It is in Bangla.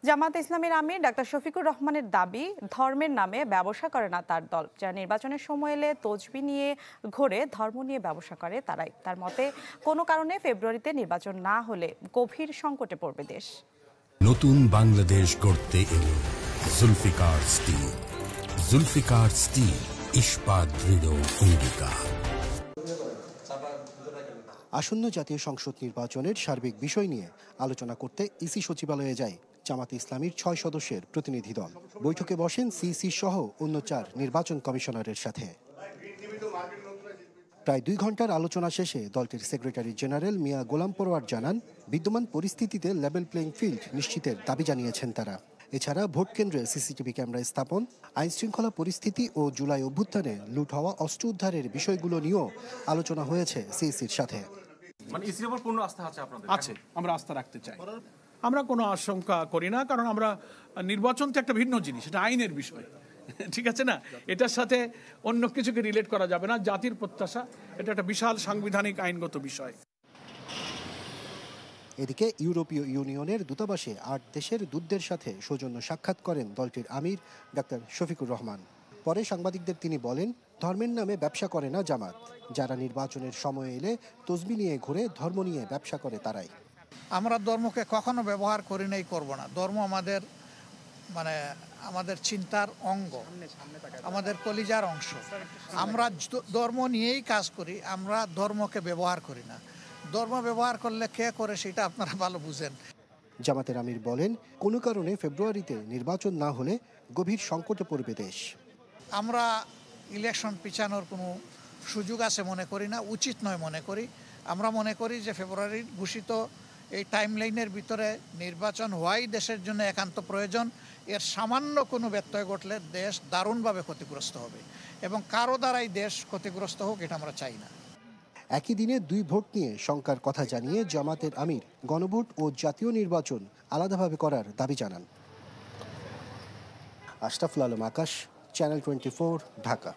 জামায়াতে ইসলামীর আমির ডাক্তার শফিকুর রহমানের দাবি, ধর্মের নামে ব্যবসা করে না তার দল। যারা নির্বাচনের সময় এলে তসবিহ নিয়ে ঘোরে, ধর্ম নিয়ে ব্যবসা করে তারাই। তার মতে কোনো কারণে ফেব্রুয়ারিতে নির্বাচন না হলে গভীর সংকটে পড়বে দেশ। নতুন বাংলাদেশ গড়তে এলো জুলফিকার স্টিল। জুলফিকার স্টিল, ইস্পাত দৃঢ় অঙ্গীকার। আসন্ন জাতীয় সংসদ নির্বাচনের সার্বিক বিষয় নিয়ে আলোচনা করতে ইসি সচিবালয়ে যায় জামাতে ইসলামীর 6 সদস্যের প্রতিনিধি দল। বৈঠকে বসেন সিইসি সহ অন্য 4 নির্বাচন কমিশনারের সাথে। প্রায় 2 ঘন্টার আলোচনা শেষে দলটির সেক্রেটারি জেনারেল মিয়া গোলাম পরোয়ার জানান, বিদ্যমান পরিস্থিতিতে লেভেল প্লেইং ফিল্ড নিশ্চিতের দাবি জানিয়েছেন তারা। এছাড়া ভোট কেন্দ্রে সিসিটিভি ক্যামেরা স্থাপন, আইন শৃঙ্খলা পরিস্থিতি ও জুলাই অভ্যুত্থানে লুট হওয়া অস্ত্র উদ্ধারের বিষয়গুলো নিয়েও আলোচনা হয়েছে সিইসির সাথে। মানে ইসির উপর পূর্ণ আস্থা আছে আপনাদের? আছে, আমরা আস্থা রাখতে চাই। আমরা কোনো আশঙ্কা করি না, কারণ আমরা নির্বাচন তো একটা ভিন্ন জিনিস, এটা আইনের বিষয়, ঠিক আছে না? এটার সাথে অন্য কিছুকে রিলেট করা যাবে না। জাতির প্রত্যাশা, এটা একটা বিশাল সাংবিধানিক আইনগত বিষয়। এদিকে ইউরোপীয় ইউনিয়নের দূতাবাসে 8 দেশের দূতদের সাথে সৌজন্য সাক্ষাৎ করেন দলটির আমির ডাক্তার শফিকুর রহমান। পরে সাংবাদিকদের তিনি বলেন, ধর্মের নামে ব্যবসা করে না জামাত। যারা নির্বাচনের সময় এলে তসবিহ নিয়ে ঘুরে, ধর্ম নিয়ে ব্যবসা করে তারাই। আমরা ধর্মকে কখনো ব্যবহার করি নাই, করব না। ধর্ম আমাদের চিন্তার অঙ্গ, আমাদের কলিজার অংশ। আমরা ধর্ম নিয়েই কাজ করি, আমরা ধর্মকে ব্যবহার করি না। ধর্ম ব্যবহার করলে কে করে সেটা আপনারা ভালো বুঝেন। জামাতের আমির বলেন, কোনো কারণে ফেব্রুয়ারিতে নির্বাচন না হলে গভীর সংকটে পড়বে দেশ। আমরা ইলেকশন পিছানোর কোনো সুযোগ আছে মনে করি না, উচিত নয় মনে করি। আমরা মনে করি যে ফেব্রুয়ারির ঘোষিত এই টাইমলাইনের ভিতরে নির্বাচন হওয়াই দেশের জন্য একান্ত প্রয়োজন। এর সামান্য কোনো ব্যত্যয় ঘটলে দেশ দারুণভাবে ক্ষতিগ্রস্ত হবে, এবং কারো দ্বারাই দেশ ক্ষতিগ্রস্ত হোক এটা আমরা চাই না। একই দিনে 2 ভোট নিয়ে শঙ্কার কথা জানিয়ে জামাতের আমির গণভোট ও জাতীয় নির্বাচন আলাদাভাবে করার দাবি জানান। আশরাফুল আলম আকাশ, চ্যানেল 24, ঢাকা।